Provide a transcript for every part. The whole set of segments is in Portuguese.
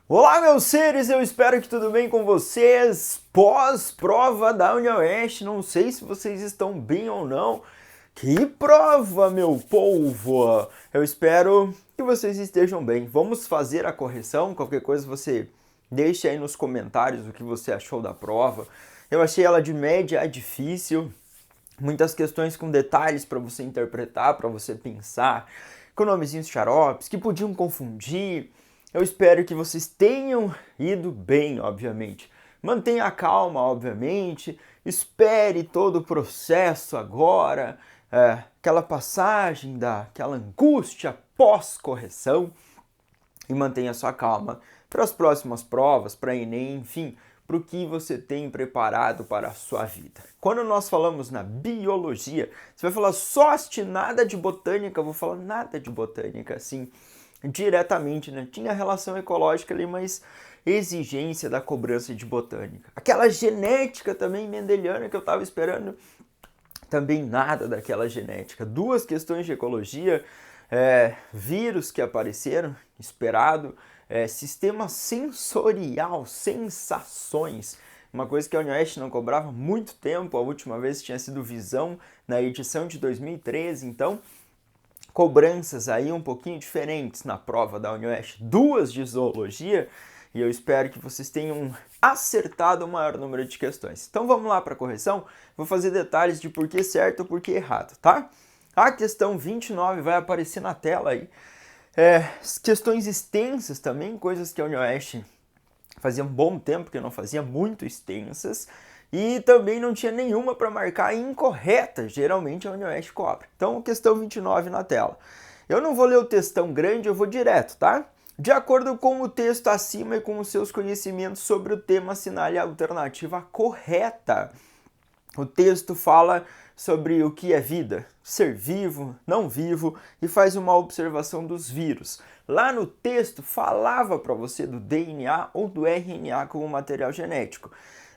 Olá, meus seres, eu espero que tudo bem com vocês. Pós-prova da UniOeste, não sei se vocês estão bem ou não. Que prova, meu povo! Eu espero que vocês estejam bem. Vamos fazer a correção. Qualquer coisa você deixa aí nos comentários o que você achou da prova. Eu achei ela de média a difícil. Muitas questões com detalhes para você interpretar, para você pensar, com nomezinhos xaropes que podiam confundir. Eu espero que vocês tenham ido bem, obviamente. Mantenha a calma, obviamente. Espere todo o processo agora, aquela passagem daquela angústia pós-correção e mantenha sua calma para as próximas provas, para Enem, enfim, para o que você tem preparado para a sua vida. Quando nós falamos na biologia, você vai falar só nada de botânica, eu vou falar nada de botânica, assim, diretamente, né? Tinha relação ecológica ali, mas exigência da cobrança de botânica. Aquela genética também mendeliana que eu estava esperando, também nada daquela genética. Duas questões de ecologia, vírus que apareceram, esperado, sistema sensorial, sensações, uma coisa que a UniOeste não cobrava há muito tempo, a última vez tinha sido visão na edição de 2013, então cobranças aí um pouquinho diferentes na prova da UniOeste, duas de zoologia, e eu espero que vocês tenham acertado o maior número de questões. Então vamos lá para a correção, vou fazer detalhes de por que certo ou por que errado, tá? A questão 29 vai aparecer na tela aí. Questões extensas também, coisas que a UniOeste fazia um bom tempo que não fazia, muito extensas, e também não tinha nenhuma para marcar incorreta, geralmente a UniOeste cobra. Então, questão 29 na tela. Eu não vou ler o textão grande, eu vou direto, tá? De acordo com o texto acima e com os seus conhecimentos sobre o tema, assinale a alternativa correta. O texto fala sobre o que é vida, ser vivo, não vivo, e faz uma observação dos vírus. Lá no texto falava para você do DNA ou do RNA como material genético.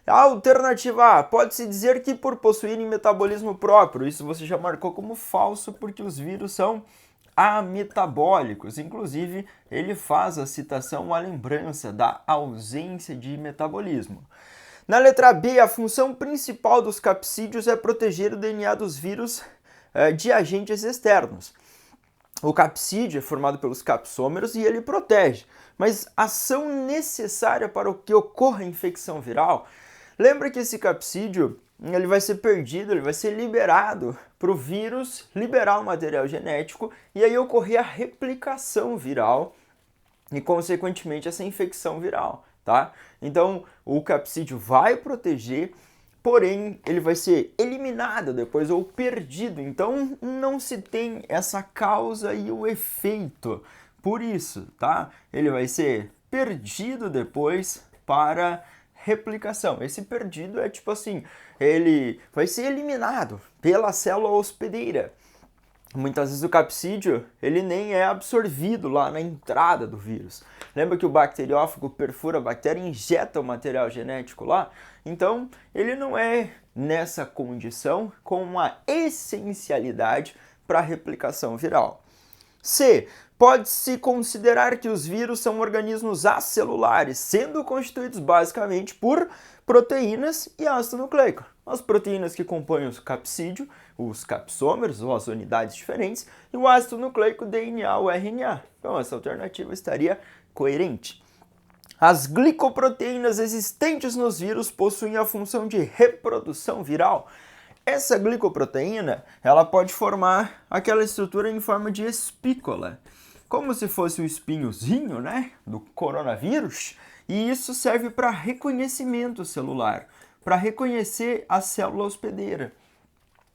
A alternativa A, pode-se dizer que por possuírem metabolismo próprio, isso você já marcou como falso porque os vírus são ametabólicos. Inclusive, ele faz a citação, a lembrança da ausência de metabolismo. Na letra B, a função principal dos capsídeos é proteger o DNA dos vírus de agentes externos. O capsídeo é formado pelos capsômeros e ele protege, mas a ação necessária para que ocorra a infecção viral, lembra que esse capsídeo ele vai ser perdido, ele vai ser liberado para o vírus liberar o material genético e aí ocorrer a replicação viral e, consequentemente, essa infecção viral, tá? Então, o capsídeo vai proteger, porém, ele vai ser eliminado depois ou perdido. Então, não se tem essa causa e o efeito. Por isso, tá? Ele vai ser perdido depois para replicação. Esse perdido é tipo assim, ele vai ser eliminado pela célula hospedeira. Muitas vezes o capsídeo ele nem é absorvido lá na entrada do vírus. Lembra que o bacteriófago perfura a bactéria e injeta o material genético lá? Então, ele não é nessa condição com uma essencialidade para a replicação viral. C. Pode-se considerar que os vírus são organismos acelulares, sendo constituídos basicamente por proteínas e ácido nucleico. As proteínas que compõem o capsídeo, os capsômeros, ou as unidades diferentes, e o ácido nucleico, DNA ou RNA. Então, essa alternativa estaria coerente. As glicoproteínas existentes nos vírus possuem a função de reprodução viral. Essa glicoproteína, ela pode formar aquela estrutura em forma de espícula, como se fosse o espinhozinho, né, do coronavírus, e isso serve para reconhecimento celular, para reconhecer a célula hospedeira.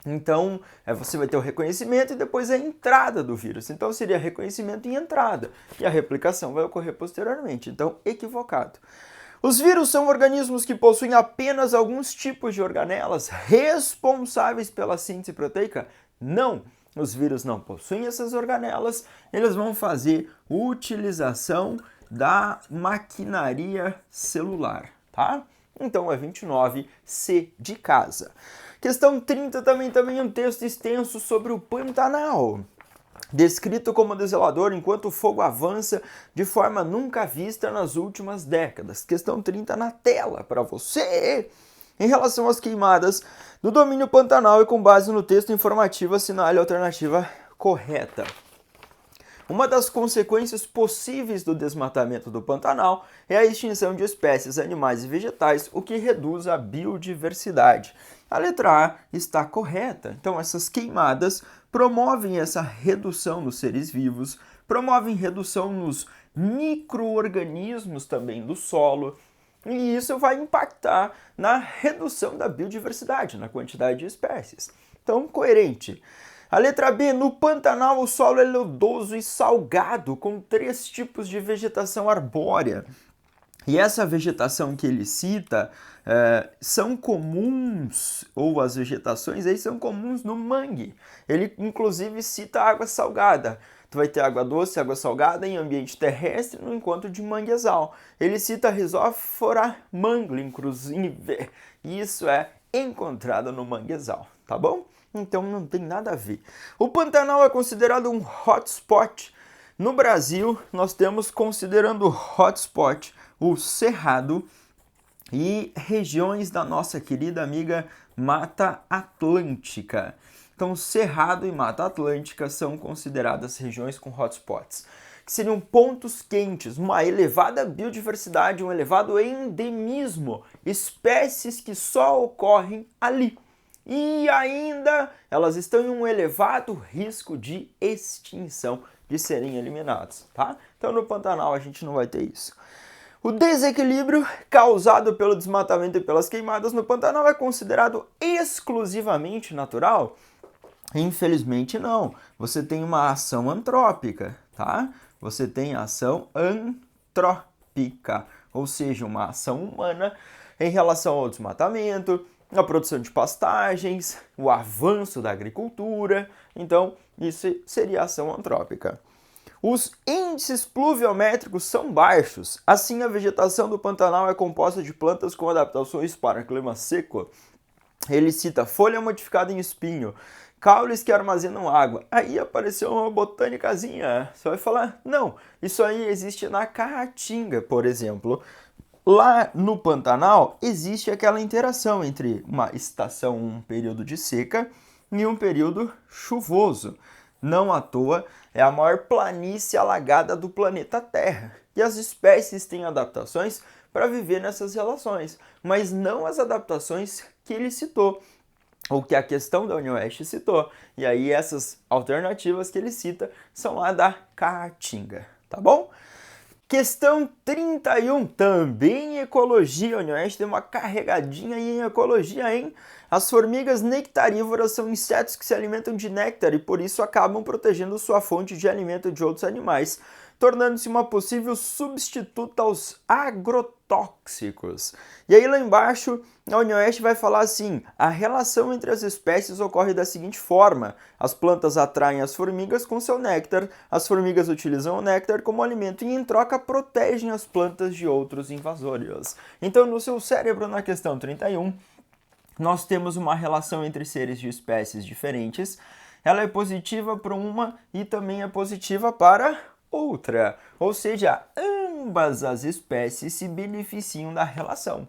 Então, você vai ter o reconhecimento e depois a entrada do vírus. Então, seria reconhecimento e entrada, e a replicação vai ocorrer posteriormente. Então, equivocado. Os vírus são organismos que possuem apenas alguns tipos de organelas responsáveis pela síntese proteica? Não! Os vírus não possuem essas organelas, eles vão fazer utilização da maquinaria celular, tá? Então é 29, C de casa. Questão 30 também um texto extenso sobre o Pantanal. descrito como desolador enquanto o fogo avança de forma nunca vista nas últimas décadas. Questão 30 na tela para você. Em relação às queimadas do domínio Pantanal e com base no texto informativo, assinale a alternativa correta. Uma das consequências possíveis do desmatamento do Pantanal é a extinção de espécies animais e vegetais, o que reduz a biodiversidade. A letra A está correta. Então, essas queimadas promovem essa redução nos seres vivos, promovem redução nos micro-organismos também do solo, e isso vai impactar na redução da biodiversidade, na quantidade de espécies. Então, coerente. A letra B, no Pantanal o solo é lodoso e salgado, com 3 tipos de vegetação arbórea. E essa vegetação que ele cita são comuns, ou as vegetações aí são comuns no mangue. Ele inclusive cita água salgada. Tu vai ter água doce, água salgada em ambiente terrestre no encontro de manguezal. Ele cita Rhizophora mangli, inclusive. Isso é encontrado no manguezal, tá bom? Então não tem nada a ver. O Pantanal é considerado um hotspot. No Brasil, nós temos, considerando hotspot, o Cerrado e regiões da nossa querida amiga Mata Atlântica. Então, Cerrado e Mata Atlântica são consideradas regiões com hotspots, que seriam pontos quentes, uma elevada biodiversidade, um elevado endemismo, espécies que só ocorrem ali. E ainda elas estão em um elevado risco de extinção, de serem eliminados, tá? Então no Pantanal a gente não vai ter isso. O desequilíbrio causado pelo desmatamento e pelas queimadas no Pantanal é considerado exclusivamente natural? Infelizmente não. Você tem uma ação antrópica, tá? Você tem ação antrópica, ou seja, uma ação humana em relação ao desmatamento, a produção de pastagens, o avanço da agricultura. Então, isso seria ação antrópica. Os índices pluviométricos são baixos, assim a vegetação do Pantanal é composta de plantas com adaptações para clima seco. Ele cita folha modificada em espinho, caules que armazenam água. Aí apareceu uma botânicazinha. Você vai falar, não, isso aí existe na Caatinga, por exemplo. Lá no Pantanal existe aquela interação entre uma estação, um período de seca e um período chuvoso. Não à toa, é a maior planície alagada do planeta Terra. E as espécies têm adaptações para viver nessas relações, mas não as adaptações que ele citou, ou que a questão da UniOeste citou. E aí essas alternativas que ele cita são lá da Caatinga, tá bom? Questão 31, também em ecologia. A UniOeste tem uma carregadinha aí em ecologia, hein? As formigas nectarívoras são insetos que se alimentam de néctar e por isso acabam protegendo sua fonte de alimento de outros animais, tornando-se uma possível substituta aos agrotóxicos. E aí lá embaixo, a UniOeste vai falar assim, a relação entre as espécies ocorre da seguinte forma, as plantas atraem as formigas com seu néctar, as formigas utilizam o néctar como alimento e em troca protegem as plantas de outros invasores. Então no seu cérebro, na questão 31, nós temos uma relação entre seres de espécies diferentes, ela é positiva para uma e também é positiva para outra, ou seja, ambas as espécies se beneficiam da relação.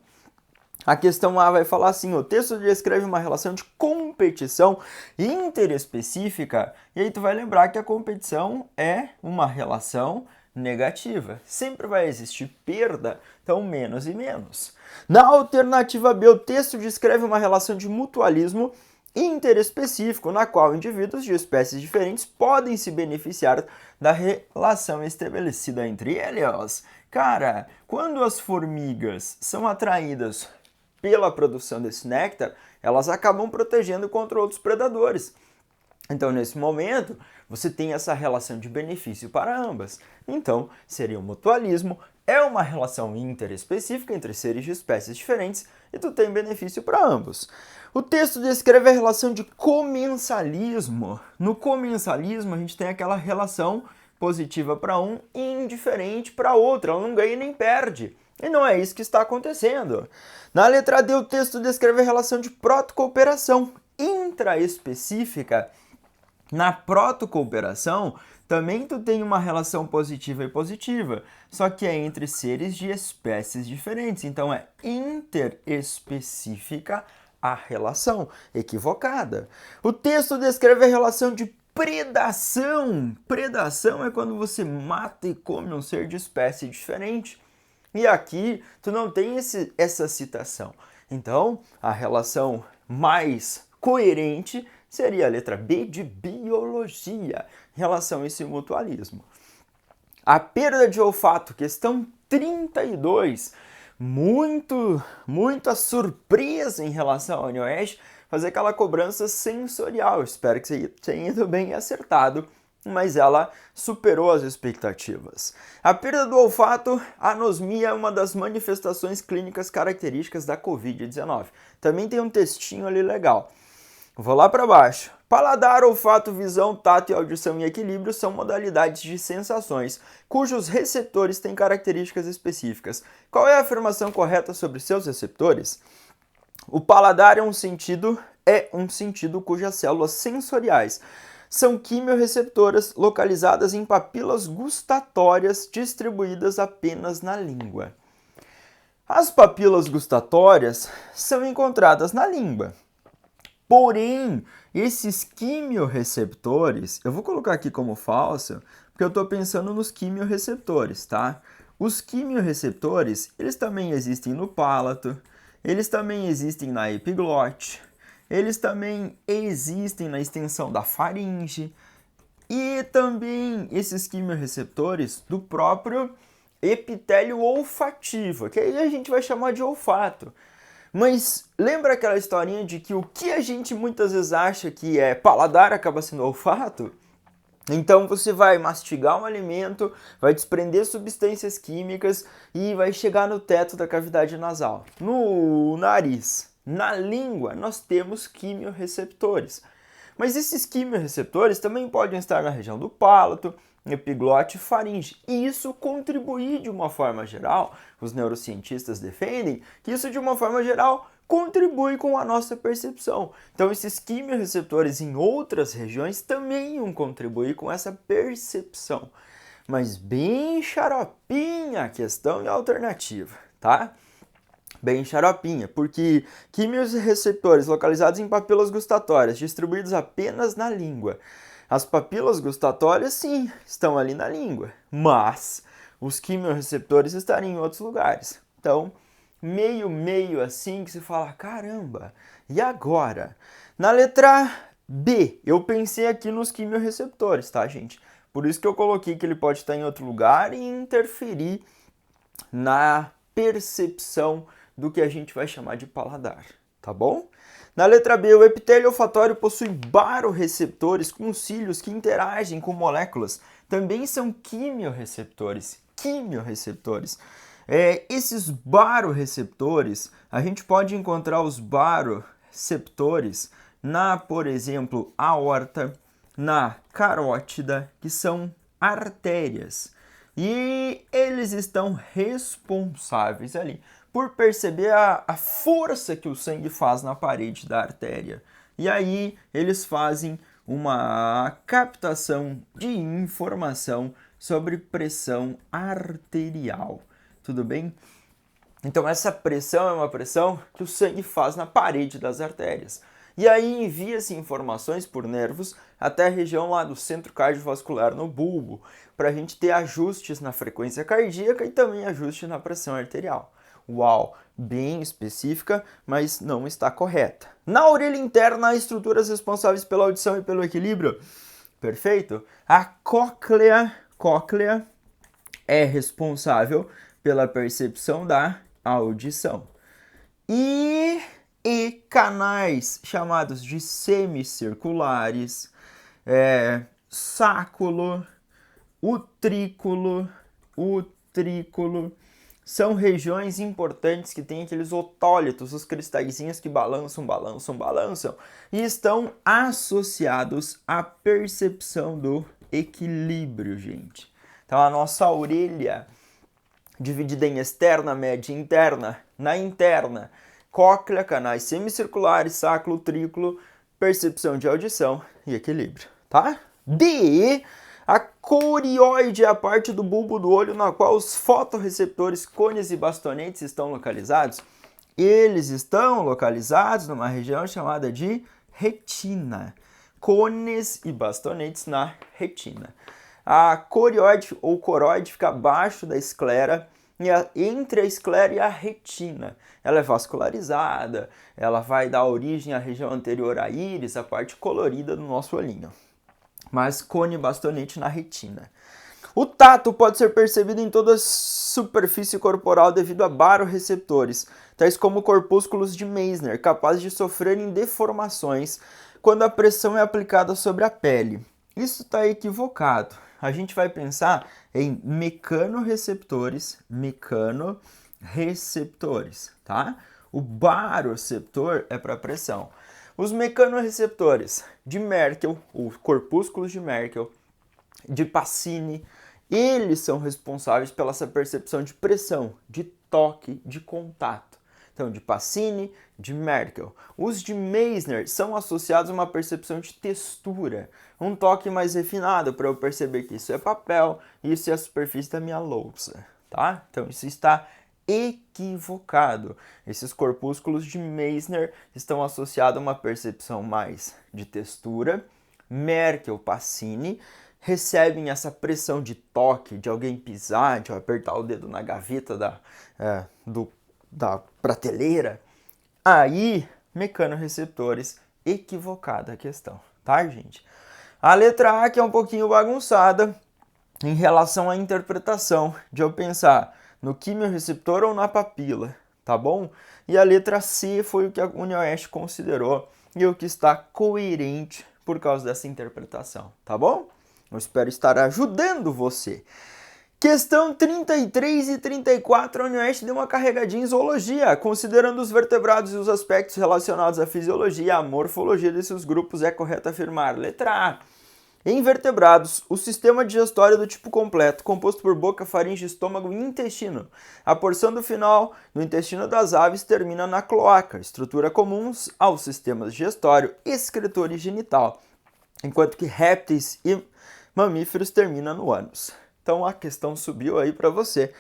A questão A vai falar assim, o texto descreve uma relação de competição interespecífica, e aí tu vai lembrar que a competição é uma relação negativa. Sempre vai existir perda, então menos e menos. Na alternativa B, o texto descreve uma relação de mutualismo interespecífico, na qual indivíduos de espécies diferentes podem se beneficiar da relação estabelecida entre eles. Cara, quando as formigas são atraídas pela produção desse néctar, elas acabam protegendo contra outros predadores. Então, nesse momento, você tem essa relação de benefício para ambas. Então, seria um mutualismo, é uma relação interespecífica entre seres de espécies diferentes e tu tem benefício para ambos. O texto descreve a relação de comensalismo. No comensalismo, a gente tem aquela relação positiva para um e indiferente para outro. Ela não ganha nem perde. E não é isso que está acontecendo. Na letra D, o texto descreve a relação de protocooperação intraespecífica Na protocooperação, também tu tem uma relação positiva e positiva, só que é entre seres de espécies diferentes, então é interespecífica a relação, equivocada. O texto descreve a relação de predação. Predação é quando você mata e come um ser de espécie diferente. E aqui tu não tem essa citação. Então, a relação mais coerente seria a letra B de biologia, em relação a esse mutualismo. A perda de olfato, questão 32. Muita surpresa em relação ao Oeste, fazer aquela cobrança sensorial. Espero que você tenha ido bem acertado, mas ela superou as expectativas. A perda do olfato, a anosmia é uma das manifestações clínicas características da Covid-19. Também tem um textinho ali legal. Vou lá para baixo. Paladar, olfato, visão, tato, audição e equilíbrio são modalidades de sensações, cujos receptores têm características específicas. Qual é a afirmação correta sobre seus receptores? O paladar é um sentido cujas células sensoriais são quimiorreceptoras localizadas em papilas gustatórias distribuídas apenas na língua. As papilas gustatórias são encontradas na língua. Porém, esses quimiorreceptores, eu vou colocar aqui como falso, porque eu estou pensando nos quimiorreceptores, tá? Os quimiorreceptores, eles também existem no palato, eles também existem na epiglote, eles também existem na extensão da faringe e também esses quimiorreceptores do próprio epitélio olfativo, que aí a gente vai chamar de olfato. Mas lembra aquela historinha de que o que a gente muitas vezes acha que é paladar acaba sendo olfato? Então você vai mastigar um alimento, vai desprender substâncias químicas e vai chegar no teto da cavidade nasal. No nariz, na língua, nós temos quimiorreceptores. Mas esses quimiorreceptores também podem estar na região do palato, epiglote e faringe. E isso contribui de uma forma geral, os neurocientistas defendem que isso de uma forma geral contribui com a nossa percepção. Então esses quimiorreceptores em outras regiões também iam contribuir com essa percepção. Mas bem xaropinha a questão e a alternativa, tá? Bem xaropinha, porque quimiorreceptores localizados em papilas gustatórias, distribuídos apenas na língua. As papilas gustatórias, sim, estão ali na língua, mas os quimiorreceptores estariam em outros lugares. Então, meio assim que se fala, caramba, e agora? Na letra B, eu pensei aqui nos quimiorreceptores, tá, gente? Por isso que eu coloquei que ele pode estar em outro lugar e interferir na percepção do que a gente vai chamar de paladar, tá bom? Na letra B, o epitélio olfatório possui barorreceptores com cílios que interagem com moléculas. Também são quimiorreceptores. Esses barorreceptores, a gente pode encontrar os baroreceptores na, por exemplo, aorta, na carótida, que são artérias. E eles estão responsáveis ali por perceber a força que o sangue faz na parede da artéria. E aí eles fazem uma captação de informação sobre pressão arterial. Tudo bem? Então essa pressão é uma pressão que o sangue faz na parede das artérias. E aí envia-se informações por nervos até a região lá do centro cardiovascular no bulbo, para a gente ter ajustes na frequência cardíaca e também ajuste na pressão arterial. Uau, bem específica, mas não está correta. Na orelha interna, há estruturas responsáveis pela audição e pelo equilíbrio. Perfeito? A cóclea é responsável pela percepção da audição. E canais chamados de semicirculares, sáculo, utrículo, são regiões importantes que têm aqueles otólitos, os cristalzinhos que balançam e estão associados à percepção do equilíbrio, gente. Então a nossa orelha, dividida em externa, média e interna, na interna, cóclea, canais semicirculares, sáculo, utrículo, percepção de audição e equilíbrio. tá? D, a corioide é a parte do bulbo do olho na qual os fotorreceptores côneos e bastonetes estão localizados. Eles estão localizados numa região chamada de retina. Côneos e bastonetes na retina. A corioide ou coroide fica abaixo da esclera, entre a esclera e a retina. Ela é vascularizada, ela vai dar origem à região anterior à íris, a parte colorida do nosso olhinho. Mas cone e bastonete na retina. O tato pode ser percebido em toda a superfície corporal devido a baroreceptores, tais como corpúsculos de Meissner, capazes de sofrerem deformações quando a pressão é aplicada sobre a pele. Isso está equivocado. A gente vai pensar em mecanorreceptores, tá? O baroreceptor é para pressão. Os mecanorreceptores de Merkel, os corpúsculos de Merkel, de Pacini, eles são responsáveis pela essa percepção de pressão, de toque, de contato. Então, de Pacini, de Merkel. Os de Meissner são associados a uma percepção de textura, um toque mais refinado para eu perceber que isso é papel e isso é a superfície da minha louça, tá? Então, isso está equivocado. Esses corpúsculos de Meissner estão associados a uma percepção mais de textura. Merkel, Pacini recebem essa pressão de toque, de alguém pisar, de eu apertar o dedo na gaveta da prateleira. Aí, mecanorreceptores, equivocada a questão, tá, gente? A letra A que é um pouquinho bagunçada em relação à interpretação, de eu pensar no quimiorreceptor ou na papila, tá bom? E a letra C foi o que a UniOeste considerou e o que está coerente por causa dessa interpretação, tá bom? Eu espero estar ajudando você. Questão 33 e 34, a UniOeste deu uma carregadinha em zoologia, considerando os vertebrados e os aspectos relacionados à fisiologia e à morfologia desses grupos, é correto afirmar. Letra A. Em vertebrados, o sistema digestório é do tipo completo, composto por boca, faringe, estômago e intestino. A porção do final do intestino das aves termina na cloaca, estrutura comum aos sistemas digestório, excretor e genital, enquanto que répteis e mamíferos termina no ânus. Então a questão subiu aí para você.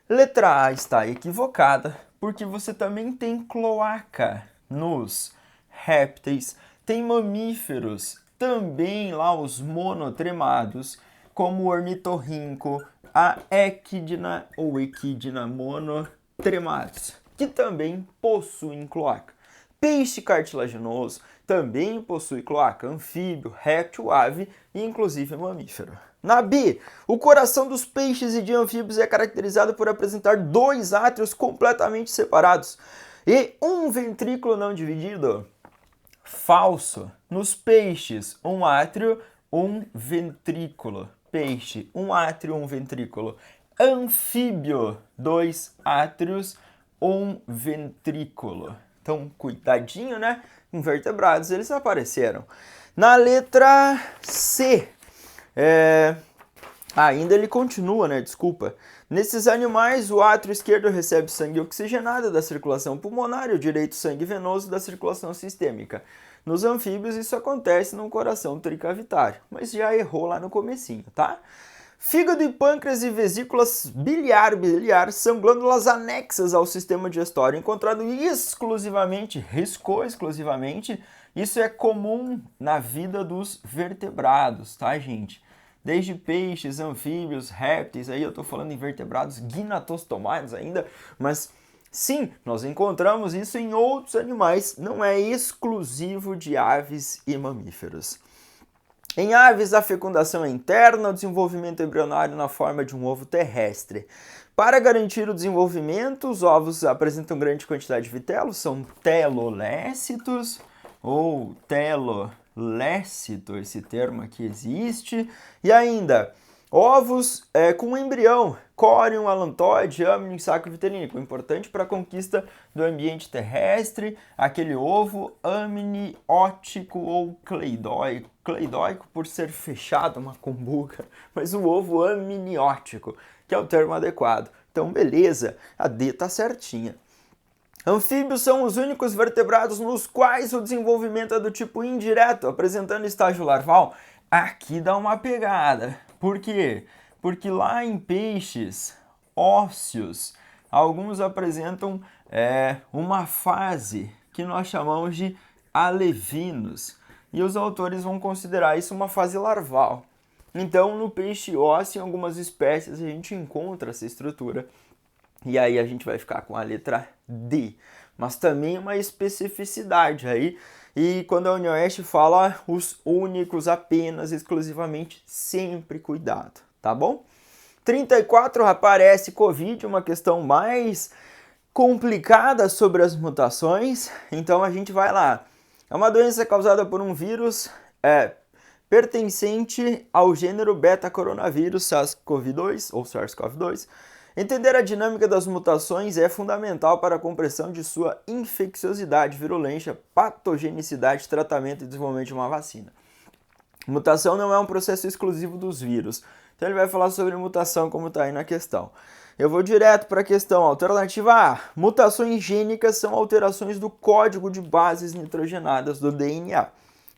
Letra A está equivocada, porque você também tem cloaca nos répteis, tem mamíferos, também lá os monotremados, como o ornitorrinco, a equidna ou equidna monotremados, que também possuem cloaca. Peixe cartilaginoso também possui cloaca, anfíbio, réptil, ave e inclusive mamífero. Na B, o coração dos peixes e de anfíbios é caracterizado por apresentar dois átrios completamente separados e um ventrículo não dividido. Falso. Nos peixes, um átrio, um ventrículo. Peixe, um átrio, um ventrículo. Anfíbio, dois átrios, um ventrículo. Então, cuidadinho, né? Invertebrados, eles apareceram. Na letra C, ainda ele continua, né? Desculpa. Nesses animais, o átrio esquerdo recebe sangue oxigenado da circulação pulmonar e o direito sangue venoso da circulação sistêmica. Nos anfíbios, isso acontece no coração tricavitário, mas já errou lá no comecinho, tá? Fígado e pâncreas e vesículas biliar são glândulas anexas ao sistema digestório, encontrado exclusivamente, isso é comum na vida dos vertebrados, tá, gente? Desde peixes, anfíbios, répteis, aí eu tô falando em vertebrados gnatostomados ainda, mas sim, nós encontramos isso em outros animais, não é exclusivo de aves e mamíferos. Em aves, a fecundação é interna, o desenvolvimento embrionário na forma de um ovo terrestre. Para garantir o desenvolvimento, os ovos apresentam grande quantidade de vitelos, são telolécitos ou telolécito, esse termo aqui existe. E ainda, ovos com embrião, córion, alantoide, âmnion, saco vitelínico, importante para a conquista do ambiente terrestre, aquele ovo amniótico ou cleidóico, por ser fechado, uma combuca, mas o ovo amniótico, que é o termo adequado. Então, beleza, a D tá certinha. Anfíbios são os únicos vertebrados nos quais o desenvolvimento é do tipo indireto, apresentando estágio larval aqui dá uma pegada. Por quê? Porque lá em peixes ósseos, alguns apresentam uma fase que nós chamamos de alevinos. E os autores vão considerar isso uma fase larval. Então, no peixe ósseo, em algumas espécies, a gente encontra essa estrutura. E aí a gente vai ficar com a letra D. Mas também uma especificidade aí. E quando a UniOeste fala os únicos, apenas, exclusivamente, sempre cuidado, tá bom? 34 aparece Covid, uma questão mais complicada sobre as mutações. Então a gente vai lá. É uma doença causada por um vírus pertencente ao gênero beta-coronavírus SARS-CoV-2 ou SARS-CoV-2. Entender a dinâmica das mutações é fundamental para a compreensão de sua infecciosidade, virulência, patogenicidade, tratamento e desenvolvimento de uma vacina. Mutação não é um processo exclusivo dos vírus. Então ele vai falar sobre mutação como está aí na questão. Eu vou direto para a questão. Alternativa A. Mutações gênicas são alterações do código de bases nitrogenadas do DNA,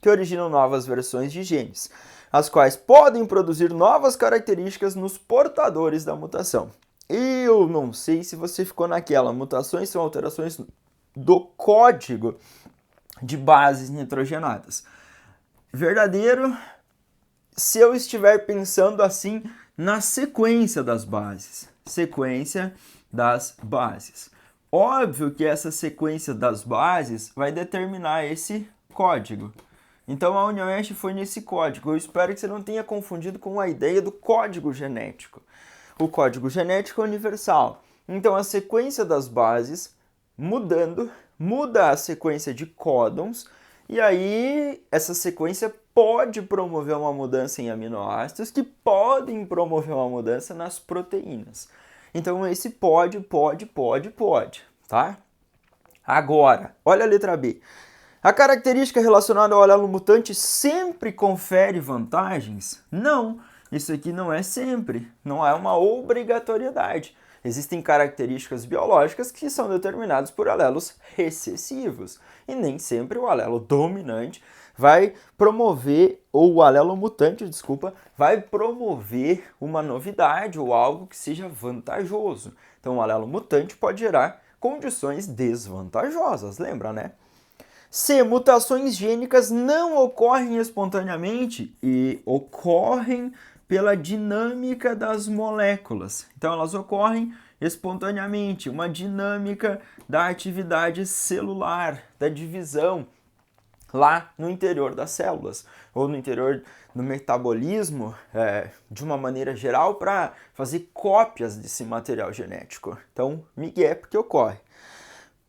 que originam novas versões de genes, as quais podem produzir novas características nos portadores da mutação. Eu não sei se você ficou naquela. Mutações são alterações do código de bases nitrogenadas. Verdadeiro, se eu estiver pensando assim na sequência das bases. Sequência das bases. Óbvio que essa sequência das bases vai determinar esse código. Então a UniOeste foi nesse código. Eu espero que você não tenha confundido com a ideia do código genético. O código genético é universal. Então a sequência das bases, mudando, muda a sequência de códons, e aí essa sequência pode promover uma mudança em aminoácidos que podem promover uma mudança nas proteínas. Então esse pode, tá? Agora, olha a letra B. A característica relacionada ao alelo mutante sempre confere vantagens? Não. Isso aqui não é sempre, não é uma obrigatoriedade. Existem características biológicas que são determinadas por alelos recessivos e nem sempre o alelo dominante vai promover, ou o alelo mutante, desculpa, vai promover uma novidade ou algo que seja vantajoso. Então o alelo mutante pode gerar condições desvantajosas, lembra, né? C. Mutações gênicas não ocorrem espontaneamente e ocorrem pela dinâmica das moléculas. Então, elas ocorrem espontaneamente, uma dinâmica da atividade celular, da divisão lá no interior das células, ou no interior do metabolismo, de uma maneira geral, para fazer cópias desse material genético. Então, migué, porque ocorre.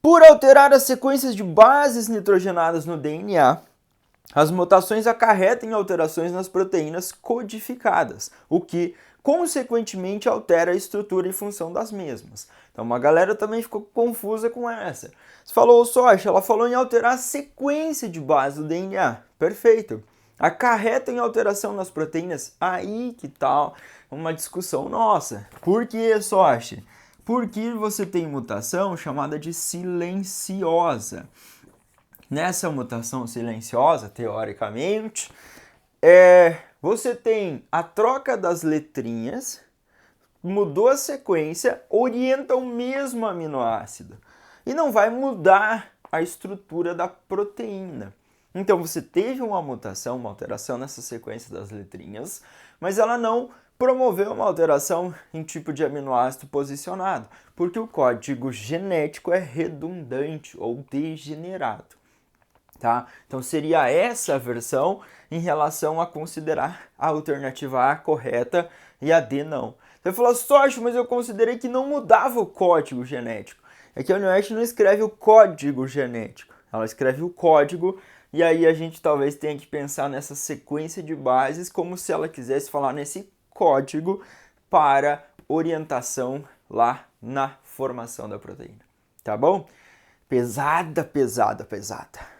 Por alterar as sequências de bases nitrogenadas no DNA, as mutações acarretam alterações nas proteínas codificadas, o que, consequentemente, altera a estrutura e função das mesmas. Então, uma galera também ficou confusa com essa. Você falou, Socha, ela falou em alterar a sequência de base do DNA. Perfeito. Acarretam alteração nas proteínas? Aí que tal uma discussão nossa. Por que, Socha? Porque você tem mutação chamada de silenciosa. Nessa mutação silenciosa, teoricamente, você tem a troca das letrinhas, mudou a sequência, orienta o mesmo aminoácido e não vai mudar a estrutura da proteína. Então você teve uma mutação, uma alteração nessa sequência das letrinhas, mas ela não promoveu uma alteração em tipo de aminoácido posicionado, porque o código genético é redundante ou degenerado. Tá? Então seria essa a versão em relação a considerar a alternativa A correta e a D não. Você falou, Socha, mas eu considerei que não mudava o código genético. É que a UniOeste não escreve o código genético, ela escreve o código, e aí a gente talvez tenha que pensar nessa sequência de bases como se ela quisesse falar nesse código para orientação lá na formação da proteína. Tá bom? Pesada.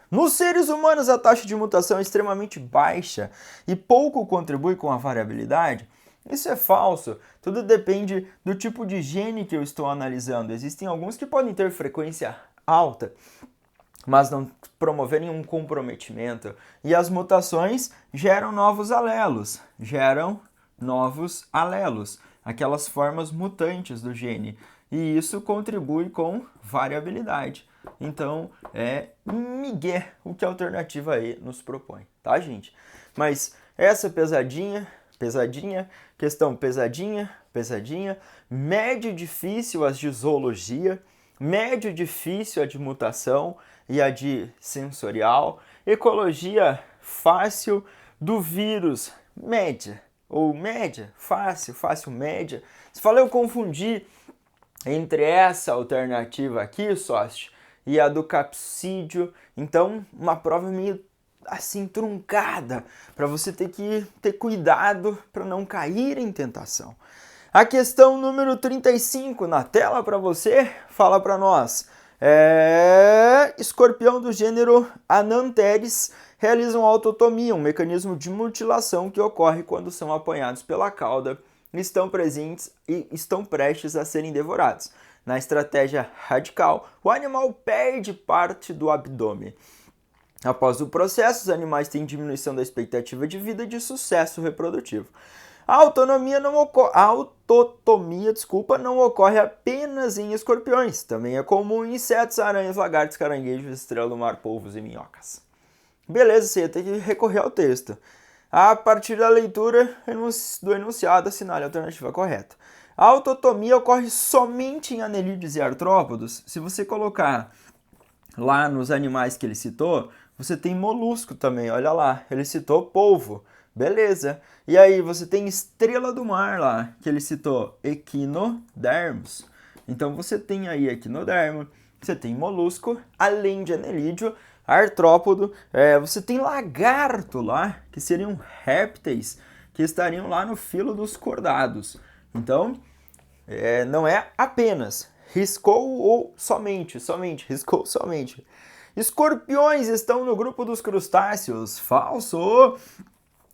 Nos seres humanos, a taxa de mutação é extremamente baixa e pouco contribui com a variabilidade. Isso é falso. Tudo depende do tipo de gene que eu estou analisando. Existem alguns que podem ter frequência alta mas não promoverem um comprometimento. E as mutações geram novos alelos, aquelas formas mutantes do gene. E isso contribui com variabilidade. Então, é migué o que a alternativa E nos propõe, tá, gente? Mas essa pesadinha, questão pesadinha, médio difícil as de zoologia, médio difícil a de mutação e a de sensorial, ecologia fácil, do vírus média, ou média, fácil, média. Se fala eu confundi entre essa alternativa aqui, sócio, e a do capsídeo, então uma prova meio assim truncada, para você ter que ter cuidado para não cair em tentação. A questão número 35 na tela para você, fala para nós. Escorpião do gênero Ananteris realizam autotomia, um mecanismo de mutilação que ocorre quando são apanhados pela cauda, estão presentes e estão prestes a serem devorados. Na estratégia radical, o animal perde parte do abdômen. Após o processo, os animais têm diminuição da expectativa de vida e de sucesso reprodutivo. A autotomia não ocorre apenas em escorpiões. Também é comum em insetos, aranhas, lagartos, caranguejos, estrela do mar, polvos e minhocas. Beleza, você ia ter que recorrer ao texto. A partir da leitura do enunciado, assinale a alternativa correta. A autotomia ocorre somente em anelídeos e artrópodos. Se você colocar lá nos animais que ele citou, você tem molusco também, olha lá, ele citou polvo, beleza. E aí você tem estrela do mar lá, que ele citou equinodermos. Então você tem aí equinodermo, você tem molusco, além de anelídeo, artrópodo, você tem lagarto lá, que seriam répteis, que estariam lá no filo dos cordados. Então, não é apenas, riscou ou somente. Escorpiões estão no grupo dos crustáceos. Falso!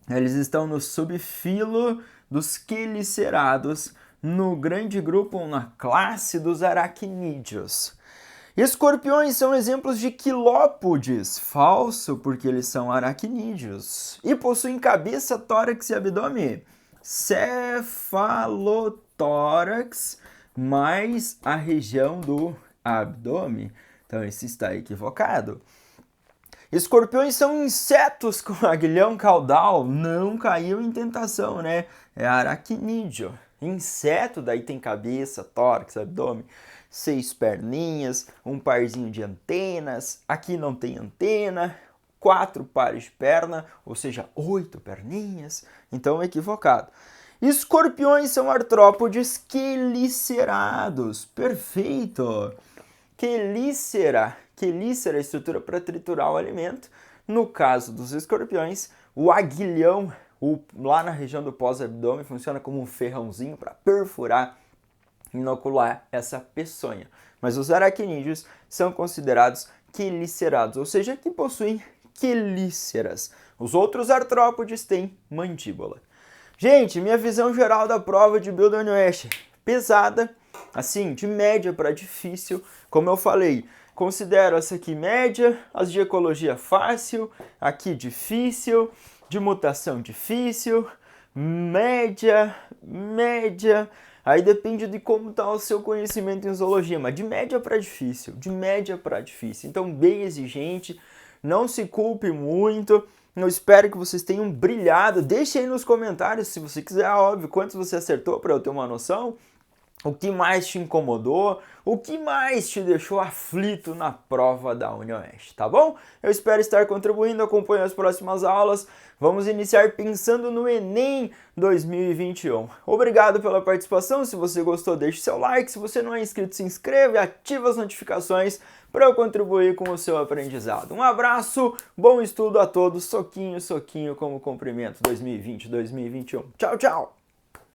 Eles estão no subfilo dos quelicerados, no grande grupo ou na classe dos aracnídeos. Escorpiões são exemplos de quilópodes. Falso, porque eles são aracnídeos. E possuem cabeça, tórax e abdômen. Cefalotórax mais a região do abdômen. Então, esse está equivocado. Escorpiões são insetos com aguilhão caudal. Não caiu em tentação, né? É aracnídeo. Inseto, daí tem cabeça, tórax, abdômen, 6 perninhas, um parzinho de antenas. Aqui não tem antena, 4 pares de perna, ou seja, 8 perninhas. Então, equivocado. Escorpiões são artrópodes quelicerados. Perfeito! Quelícera, é estrutura para triturar o alimento. No caso dos escorpiões, o aguilhão, lá na região do pós-abdômen, funciona como um ferrãozinho para perfurar, inocular essa peçonha. Mas os aracnídeos são considerados quelicerados, ou seja, que possuem quelíceras. Os outros artrópodes têm mandíbula. Gente, minha visão geral da prova de Bio da UniOeste, pesada, assim, de média para difícil, como eu falei, considero essa aqui média, as de ecologia fácil, aqui difícil, de mutação difícil, média, aí depende de como está o seu conhecimento em zoologia, mas de média para difícil, então bem exigente, não se culpe muito. Eu espero que vocês tenham brilhado. Deixe aí nos comentários, se você quiser, óbvio, quantos você acertou para eu ter uma noção. O que mais te incomodou? O que mais te deixou aflito na prova da UniOeste, tá bom? Eu espero estar contribuindo, acompanhe as próximas aulas. Vamos iniciar pensando no Enem 2021. Obrigado pela participação. Se você gostou, deixe seu like. Se você não é inscrito, se inscreva e ative as notificações para eu contribuir com o seu aprendizado. Um abraço, bom estudo a todos. Soquinho como cumprimento 2020-2021. Tchau, tchau!